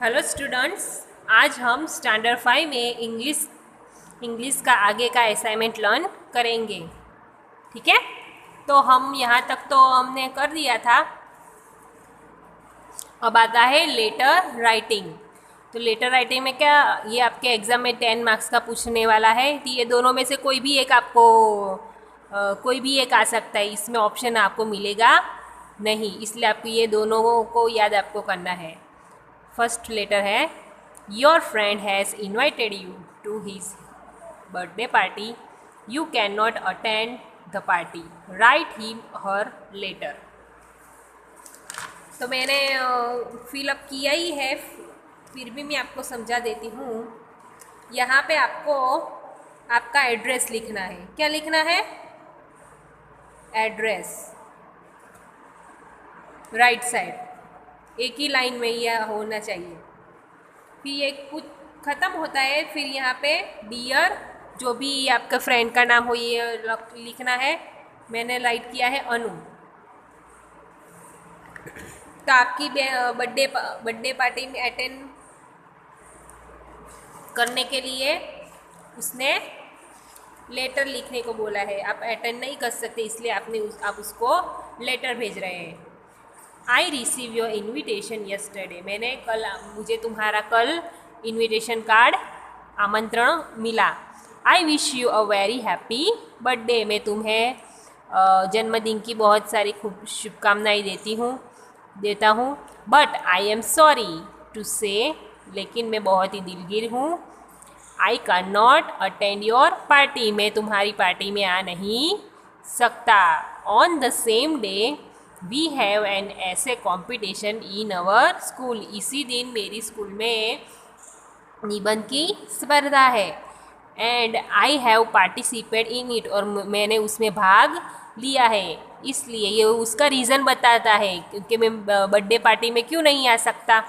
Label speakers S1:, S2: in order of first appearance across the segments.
S1: Hello students, आज हम standard 5 में इंग्लिश का आगे का असाइनमेंट लर्न करेंगे। ठीक है, तो हम यहाँ तक तो हमने कर दिया था। अब आता है लेटर राइटिंग। तो लेटर राइटिंग में क्या, ये आपके एग्ज़ाम में 10 मार्क्स का पूछने वाला है। तो ये दोनों में से कोई भी एक आपको कोई भी एक आ सकता है। इसमें ऑप्शन आपको मिलेगा नहीं, इसलिए आपको ये दोनों को याद आपको करना है। फर्स्ट लेटर है, your friend has invited you to his birthday party, you can not attend the party, write him her letter. तो मैंने फिलअप किया ही है, फिर भी मैं आपको समझा देती हूँ। यहाँ पे आपको आपका एड्रेस लिखना है। क्या लिखना है? एड्रेस, राइट साइड, एक ही लाइन में यह होना चाहिए। फिर ये कुछ ख़त्म होता है, फिर यहाँ पे डियर, जो भी आपका फ्रेंड का नाम हो ये लिखना है। मैंने राइट किया है अनु। तो आपकी बर्थडे पार्टी में अटेंड करने के लिए उसने लेटर लिखने को बोला है। आप अटेंड नहीं कर सकते, इसलिए आप उसको लेटर भेज रहे हैं। I receive your invitation yesterday, मुझे तुम्हारा कल इन्विटेशन कार्ड, आमंत्रण मिला। I wish you a very happy birthday, मैं तुम्हें जन्मदिन की बहुत सारी खूब शुभकामनाएं देता हूँ। But I am sorry to say, लेकिन मैं बहुत ही दिलगीर हूँ। I can not attend your party, मैं तुम्हारी पार्टी में आ नहीं सकता। On the same day we have an essay competition in our school, इसी दिन मेरी स्कूल में निबंध की स्पर्धा है। And I have participate in it, और मैंने उसमें भाग लिया है। इसलिए ये उसका रीज़न बताता है क्योंकि मैं बर्थडे पार्टी में क्यों नहीं आ सकता।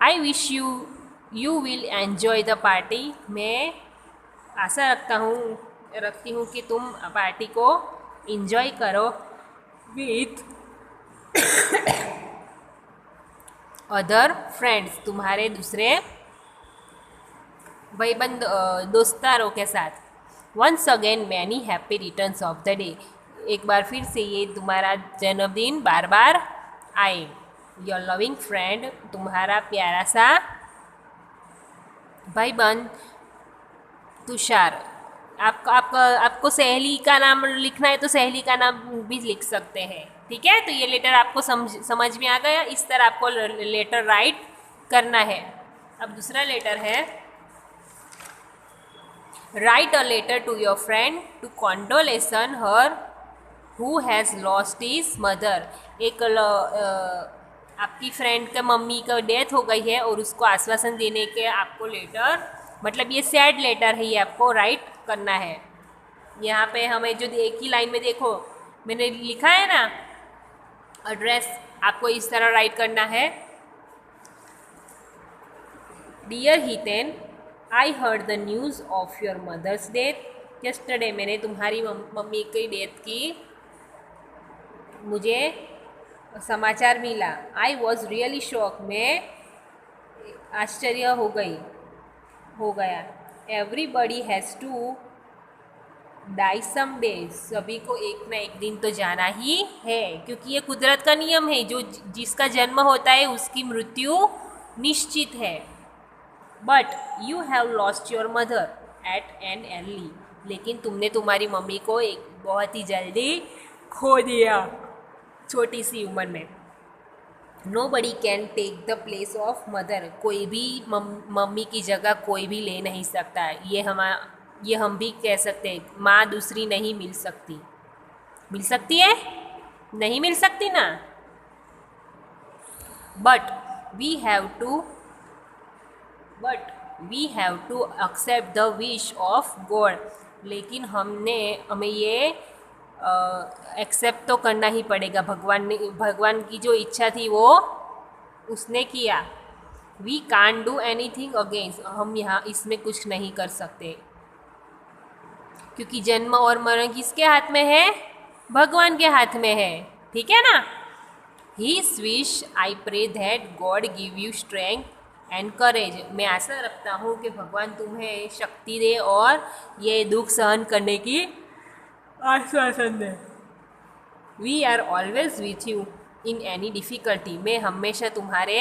S1: I wish you will enjoy the party, मैं आशा रखती हूँ कि तुम पार्टी को इन्जॉय करो विथ अदर फ्रेंड्स, तुम्हारे दूसरे भाईबंद दोस्तारों के साथ। Once again many happy returns of the day, एक बार फिर से ये तुम्हारा जन्मदिन बार बार आए। योर लविंग फ्रेंड, तुम्हारा प्यारा सा भाईबंद तुषार। आपको सहेली का नाम लिखना है तो सहेली का नाम भी लिख सकते हैं। ठीक है, तो ये लेटर आपको समझ में आ गया। इस तरह आपको लेटर राइट करना है। अब दूसरा लेटर है, write a letter to your friend to condolence her who has lost his mother, एक आपकी फ्रेंड के मम्मी का डेथ हो गई है और उसको आश्वासन देने के आपको लेटर, मतलब ये सैड लेटर है, ये आपको राइट करना है। यहाँ पे हमें जो एक ही लाइन में देखो मैंने लिखा है ना एड्रेस, आपको इस तरह राइट करना है। Dear Hiten, I heard the news of your mother's death yesterday, मैंने तुम्हारी मम्मी की डेथ की मुझे समाचार मिला। आई वॉज रियली शॉक, मैं आश्चर्य हो गया। Everybody has to die some day, सभी को एक ना एक दिन तो जाना ही है, क्योंकि ये कुदरत का नियम है। जिसका जन्म होता है उसकी मृत्यु निश्चित है। But you have lost your mother eight an early, लेकिन तुमने तुम्हारी मम्मी को एक बहुत ही जल्दी खो दिया, छोटी सी उम्र में। Nobody can take the place of mother, कोई भी मम्मी की जगह कोई भी ले नहीं सकता। ये हम भी कह सकते हैं, माँ दूसरी नहीं मिल सकती। मिल सकती है? नहीं मिल सकती ना। But we have to accept the wish of God, लेकिन हमें ये एक्सेप्ट तो करना ही पड़ेगा। भगवान की जो इच्छा थी वो उसने किया। We can do anything against, हम यहाँ इसमें कुछ नहीं कर सकते, क्योंकि जन्म और मरण किसके हाथ में है? भगवान के हाथ में है। ठीक है ना। His wish I pray that God give you strength and courage. मैं आशा रखता हूँ कि भगवान तुम्हें शक्ति दे और ये दुख सहन करने की आश्वासन दे। We are always with you in any difficulty. मैं हमेशा तुम्हारे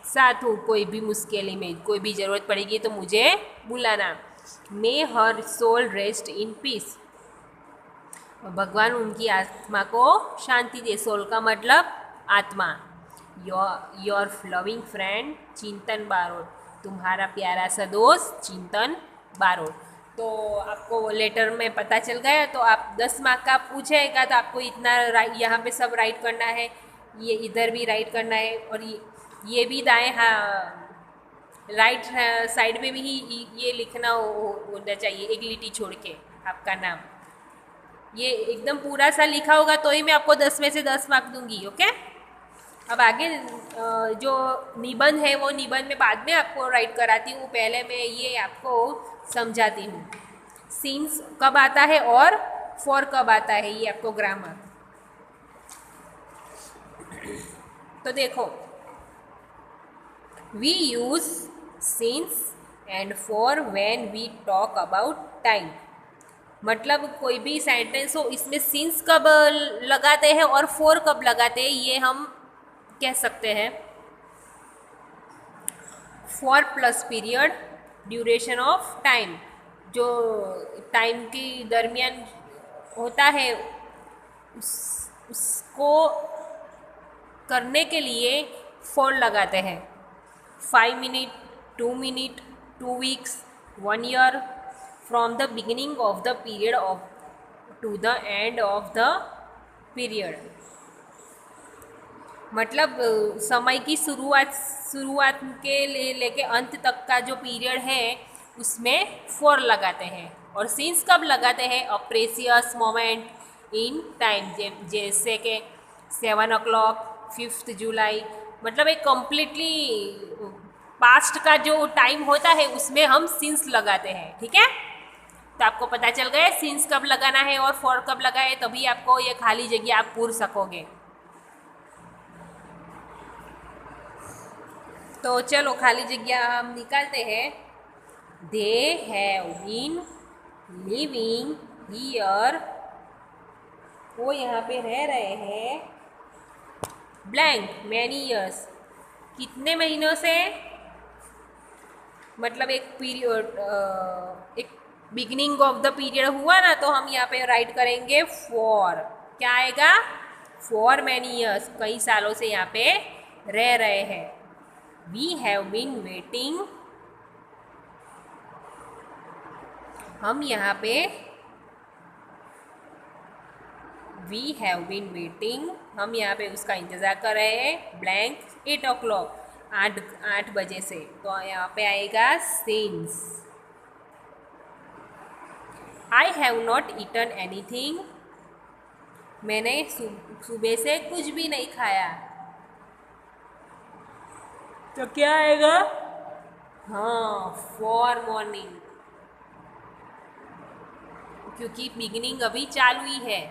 S1: साथ हूँ, कोई भी मुश्किल में, कोई भी ज़रूरत पड़ेगी तो मुझे बुलाना। मे हर सोल रेस्ट इन पीस। भगवान उनकी आत्मा को शांति दे। सोल का मतलब आत्मा। योर लविंग फ्रेंड चिंतन बारोट। तुम्हारा प्यारा सा दोस्त चिंतन बारोट। तो आपको लेटर में पता चल गया। तो आप 10 मार्क का पूछेगा तो आपको इतना यहाँ पे सब राइट करना है, ये इधर भी राइट करना है और ये भी दाएं राइट साइड में भी ये लिखना होना चाहिए, एक लिटी छोड़ के आपका नाम। ये एकदम पूरा सा लिखा होगा तो ही मैं आपको 10 में से 10 मार्क दूंगी। ओके, अब आगे जो निबंध है वो निबंध में बाद में आपको राइट कराती हूँ, पहले मैं ये आपको समझाती हूँ। सिंस कब आता है और फॉर कब आता है, ये आपको ग्रामर। तो देखो, we use since and for when we talk about time. मतलब कोई भी सेंटेंस हो, इसमें सिंस कब लगाते हैं और फॉर कब लगाते हैं, ये हम कह सकते हैं। For plus period duration of time, जो टाइम के दरमियान होता है उसको करने के लिए फॉर लगाते हैं। 5 minute, 2 minute, 2 weeks, 1 year, from the beginning of the period of to the end of the period. मतलब समय की शुरुआत के लेके अंत तक का जो पीरियड है उसमें फॉर लगाते हैं। और सिंस कब लगाते हैं, अ प्रेसियस मोमेंट इन टाइम, जैसे कि 7 o'clock, 5th जुलाई, मतलब एक कम्प्लीटली पास्ट का जो टाइम होता है उसमें हम सिंस लगाते हैं। ठीक है, तो आपको पता चल गया सिंस कब लगाना है और फॉर कब लगाए, तभी आपको ये खाली जगह आप पूर सकोगे। तो चलो खाली जगह हम निकालते हैं। They have been living here, वो यहाँ पे रह रहे हैं, ब्लैंक मैनी ईयर्स, कितने महीनों से, मतलब एक पीरियड, एक बिगिनिंग ऑफ द पीरियड हुआ ना, तो हम यहाँ पे राइट करेंगे फॉर। क्या आएगा, फॉर मैनी ईयर्स, कई सालों से यहाँ पे रह रहे हैं। वी हैव बीन वेटिंग, हम यहाँ पे वी हैव बीन वेटिंग, हम यहाँ पे उसका इंतज़ार कर रहे हैं, ब्लैंक 8 o'clock, 8 बजे से। तो यहाँ पे आएगा since. I have not eaten anything, मैंने सुबह से कुछ भी नहीं खाया। तो क्या आएगा, हाँ फॉर मॉर्निंग, क्योंकि बिगिनिंग अभी चालू ही है।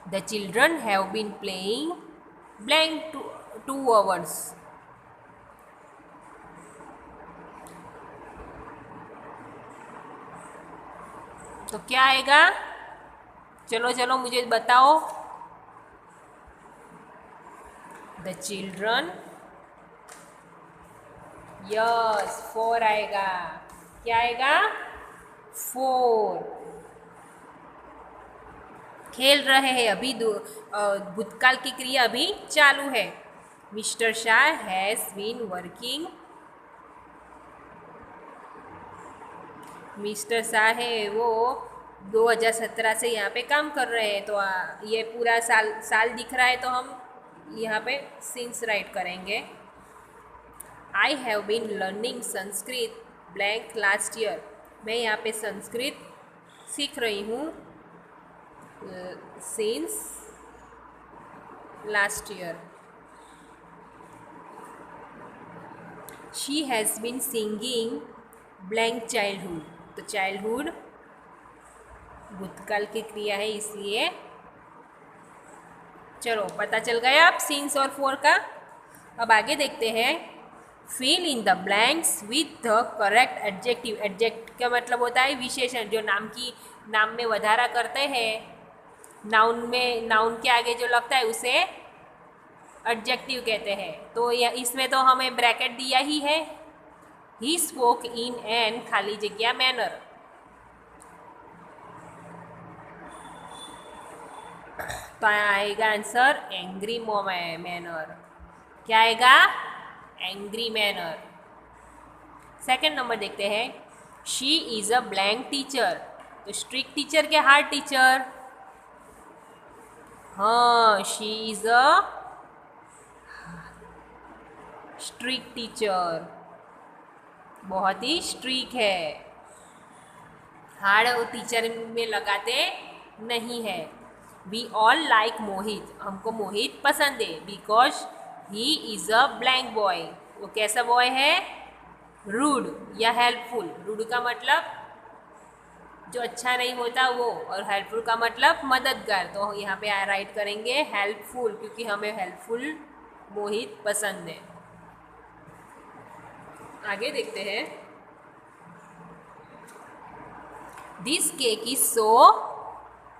S1: The children have been playing blank 2 hours, तो क्या आएगा, चलो चलो मुझे बताओ। द चिल्ड्रन, यस फॉर आएगा। क्या आएगा, फॉर। खेल रहे हैं, अभी भूतकाल की क्रिया अभी चालू है। Mister Shah has been working, mister Shah है वो 2017 से यहाँ पे काम कर रहे हैं। तो ये पूरा साल दिख रहा है, तो हम यहाँ पे सिंस राइट करेंगे। I have been learning Sanskrit blank last year, मैं यहाँ पे संस्कृत सीख रही हूँ since last year. She has been singing blank childhood, तो चाइल्डहुड भूतकाल की क्रिया है, इसलिए चलो पता चल गया आप सिंस और फॉर का। अब आगे देखते हैं। Fill in the blanks with the correct adjective. Adjective का मतलब होता है विशेषण, जो नाम में वधारा करते हैं, नाउन के आगे जो लगता है उसे एडजेक्टिव कहते हैं। तो इसमें तो हमें ब्रैकेट दिया ही है। ही स्पोक इन एन खाली जगह मैनर। तो आएगा आंसर एंग्री मैनर। क्या आएगा? Angry manner. सेकंड नंबर देखते हैं। She is a blank teacher. तो स्ट्रिक्ट टीचर के हार्ड टीचर? हाँ, she is a strict teacher. बहुत ही स्ट्रिक्ट है। हार्ड टीचर में लगाते नहीं है। वी ऑल लाइक मोहित। हमको मोहित पसंद है because he is a blank boy. वो कैसा बॉय है? रूड या हेल्पफुल। रूड का मतलब जो अच्छा नहीं होता वो, और हेल्पफुल का मतलब मददगार। तो यहाँ पे राइट करेंगे हेल्पफुल, क्योंकि हमें हेल्पफुल मोहित पसंद है। आगे देखते हैं। This cake is so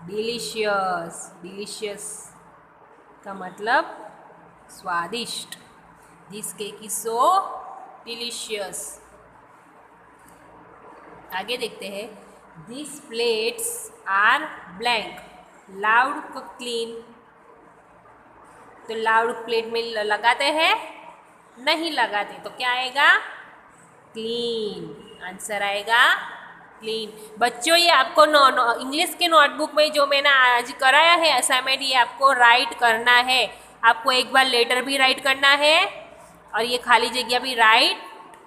S1: delicious. Delicious का मतलब स्वादिष्ट। This cake is so delicious. आगे देखते हैं। This plates are blank loud clean. तो लाउड प्लेट में लगाते हैं? नहीं लगाते। तो क्या आएगा? क्लीन। आंसर आएगा क्लीन। बच्चों, ये आपको इंग्लिश के नोटबुक में जो मैंने आज कराया है असाइनमेंट, ये आपको राइट करना है। आपको एक बार लेटर भी राइट करना है और ये खाली जगह भी राइट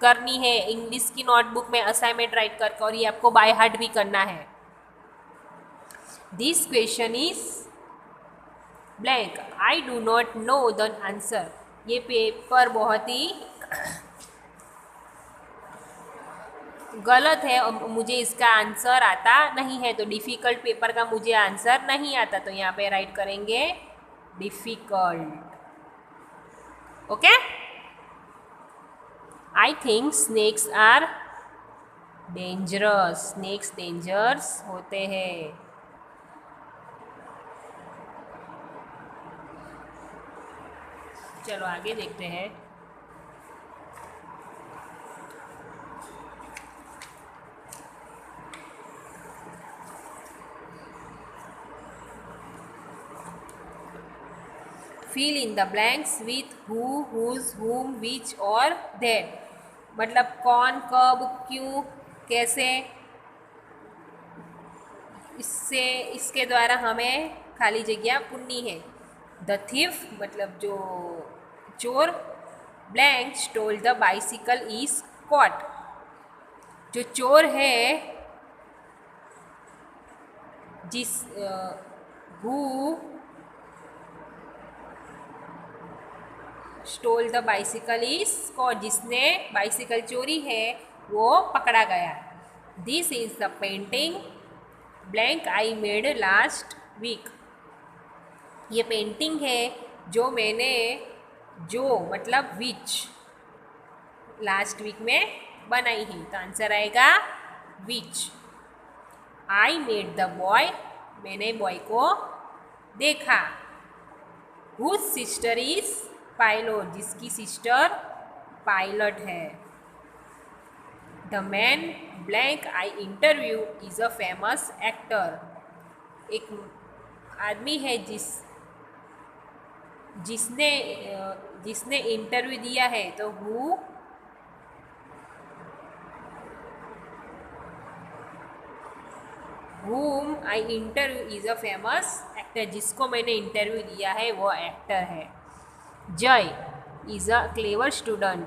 S1: करनी है इंग्लिश की नोटबुक में असाइनमेंट राइट करके, और ये आपको बाय हार्ट भी करना है। This question is blank. I do not know the answer. ये पेपर बहुत ही गलत है और मुझे इसका आंसर आता नहीं है। तो डिफ़िकल्ट पेपर का मुझे आंसर नहीं आता, तो यहाँ पे राइट करेंगे difficult. Okay. I think snakes are dangerous. Snakes dangerous होते हैं। चलो आगे देखते हैं। Fill in the blanks with who, whose, whom, which और दैट। मतलब कौन, कब, क्यों, कैसे। इसके द्वारा हमें खाली जगह पूरनी है। द थीफ मतलब जो चोर। Blank stole the bicycle is caught. जो चोर है, जिस who stole the bicycle is caught, जिसने बाइसिकल चोरी है वो पकड़ा गया। This is the painting blank I made last week. ये पेंटिंग है जो मैंने, जो मतलब विच, लास्ट वीक में बनाई है। तो आंसर आएगा which. I made the boy. मैंने बॉय को देखा। Whose sister is pilot. जिसकी सिस्टर पायलट है। The man blank I interview is a famous actor. एक आदमी है जिसने इंटरव्यू दिया है। तो whom I interview is a famous actor। जिसको मैंने इंटरव्यू दिया है वो एक्टर है। जय is a clever student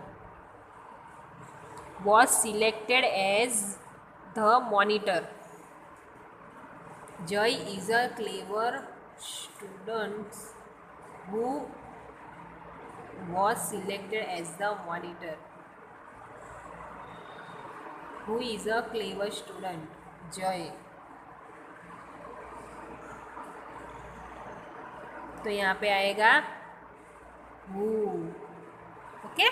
S1: was selected as the monitor। जय is a clever student who was selected as the monitor। Who is a clever student? जय। तो यहाँ पे आएगा who। ओके,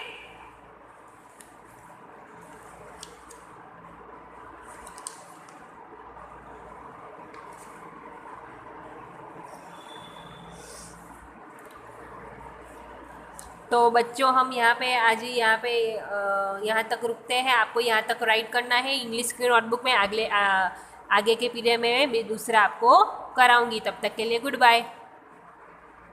S1: तो बच्चों हम यहाँ पे आज ही यहाँ तक रुकते हैं। आपको यहाँ तक राइट करना है इंग्लिश की नोटबुक में। आगे के पीरियड में मैं दूसरा आपको कराऊंगी। तब तक के लिए गुड बाय।